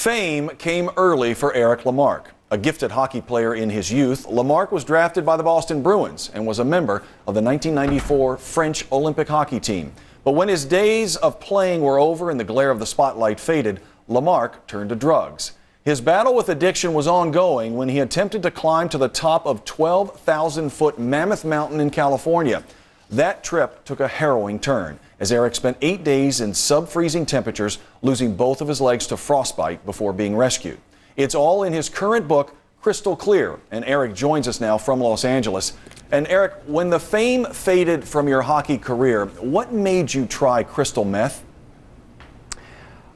Fame came early for Eric LeMarque. A gifted hockey player in his youth, LeMarque was drafted by the Boston Bruins and was a member of the 1994 French Olympic hockey team. But when his days of playing were over and the glare of the spotlight faded, LeMarque turned to drugs. His battle with addiction was ongoing when he attempted to climb to the top of 12,000-foot Mammoth Mountain in California. That trip took a harrowing turn as Eric spent 8 days in sub-freezing temperatures, losing both of his legs to frostbite before being rescued. It's all in his current book, Crystal Clear, and Eric joins us now from Los Angeles. And Eric, when the fame faded from your hockey career, what made you try crystal meth?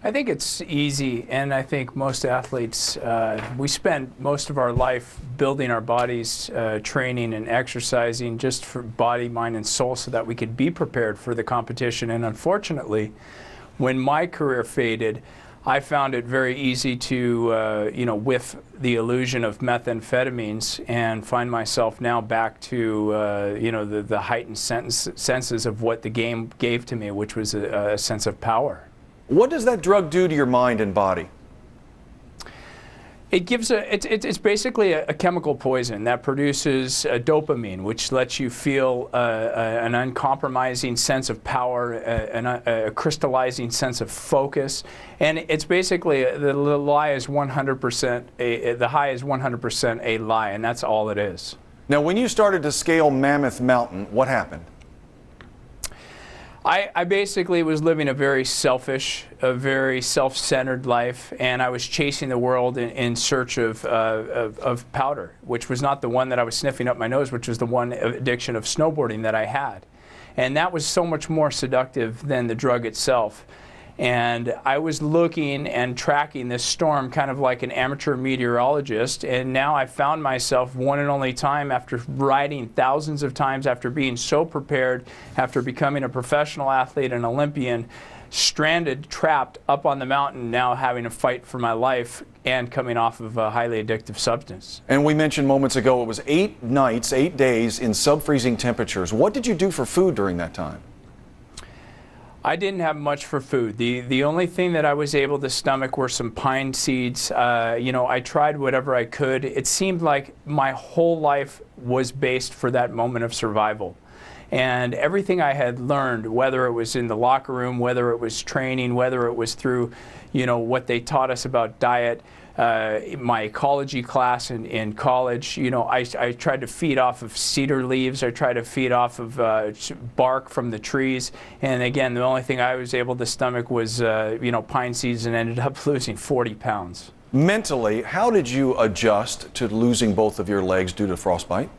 I think it's easy, and I think most athletes, we spend most of our life building our bodies, training and exercising just for body, mind, and soul so that we could be prepared for the competition. And unfortunately, when my career faded, I found it very easy to, whiff the illusion of methamphetamines and find myself now back to, the heightened senses of what the game gave to me, which was a sense of power. What does that drug do to your mind and body? It gives it's basically a chemical poison that produces dopamine, which lets you feel an uncompromising sense of power, a crystallizing sense of focus, and it's basically the lie is 100%. The high is 100% a lie, and that's all it is. Now, when you started to scale Mammoth Mountain, what happened? I basically was living a very selfish, a very self-centered life, and I was chasing the world in search of powder, which was not the one that I was sniffing up my nose, which was the one addiction of snowboarding that I had. And that was so much more seductive than the drug itself. And I was looking and tracking this storm kind of like an amateur meteorologist, and now I found myself one and only time after riding thousands of times, after being so prepared, after becoming a professional athlete and Olympian, stranded, trapped up on the mountain, now having to fight for my life and coming off of a highly addictive substance. And we mentioned moments ago it was 8 nights, 8 days in sub-freezing temperatures. What did you do for food during that time? I didn't have much for food. The only thing that I was able to stomach were some pine seeds. I tried whatever I could. It seemed like my whole life was based for that moment of survival. And everything I had learned, whether it was in the locker room, whether it was training, whether it was through, what they taught us about diet, my ecology class in college, I tried to feed off of cedar leaves. I tried to feed off of bark from the trees. And again, the only thing I was able to stomach was, pine seeds, and ended up losing 40 pounds. Mentally, how did you adjust to losing both of your legs due to frostbite?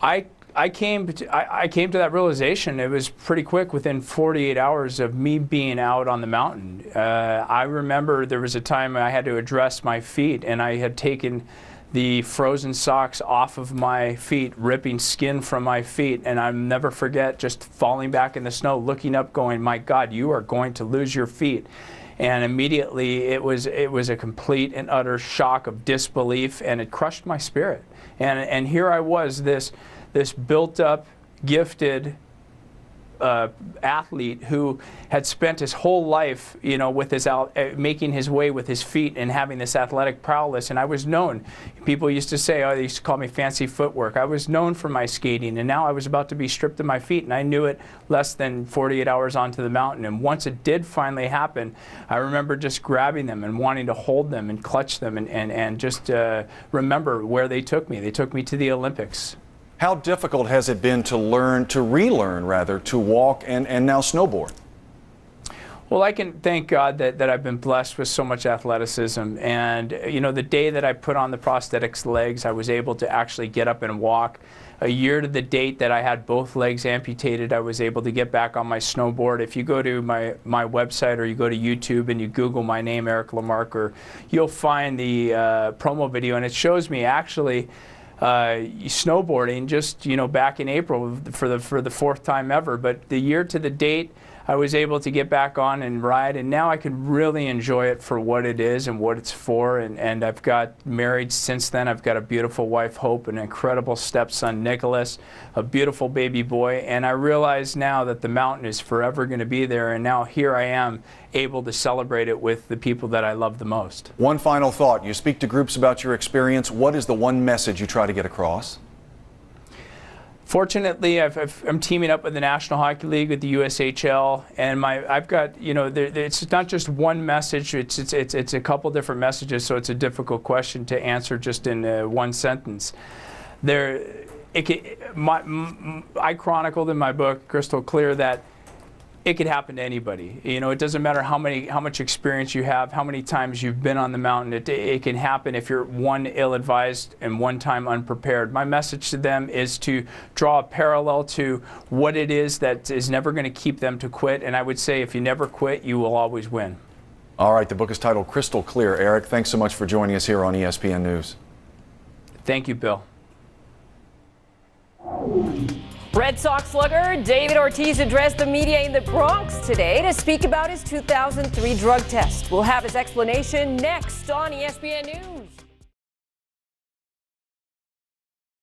I came to that realization. It was pretty quick, within 48 hours of me being out on the mountain. I remember there was a time I had to address my feet, and I had taken the frozen socks off of my feet, ripping skin from my feet, and I'll never forget just falling back in the snow, looking up, going, "My God, you are going to lose your feet." And immediately it was a complete and utter shock of disbelief, and it crushed my spirit. And here I was, this built-up, gifted athlete who had spent his whole life, with his making his way with his feet and having this athletic prowess. And I was known. People used to say, they used to call me fancy footwork. I was known for my skating, and now I was about to be stripped of my feet, and I knew it less than 48 hours onto the mountain. And once it did finally happen, I remember just grabbing them and wanting to hold them and clutch them and just remember where they took me. They took me to the Olympics. How difficult has it been to relearn to walk and now snowboard? Well, I can thank God that I've been blessed with so much athleticism. And, the day that I put on the prosthetics legs, I was able to actually get up and walk. A year to the date that I had both legs amputated, I was able to get back on my snowboard. If you go to my website, or you go to YouTube and you Google my name, Eric LeMarque, you'll find the promo video, and it shows me actually snowboarding just back in April for the fourth time ever. But the year to the date, I was able to get back on and ride, and now I can really enjoy it for what it is and what it's for. And I've got married since then. I've got a beautiful wife, Hope, an incredible stepson, Nicholas, a beautiful baby boy. And I realize now that the mountain is forever going to be there. And now here I am able to celebrate it with the people that I love the most. One final thought. You speak to groups about your experience. What is the one message you try to get across? Fortunately, I'm teaming up with the National Hockey League, with the USHL, and I've got, you know, it's not just one message. It's a couple different messages, so it's a difficult question to answer just in one sentence. I chronicled in my book, Crystal Clear, that it could happen to anybody. You know, it doesn't matter how much experience you have, how many times you've been on the mountain. It can happen if you're one ill-advised and one time unprepared. My message to them is to draw a parallel to what it is that is never going to keep them to quit. And I would say if you never quit, you will always win. All right, the book is titled Crystal Clear. Eric, thanks so much for joining us here on ESPN News. Thank you, Bill. Red Sox slugger David Ortiz addressed the media in the Bronx today to speak about his 2003 drug test. We'll have his explanation next on ESPN News.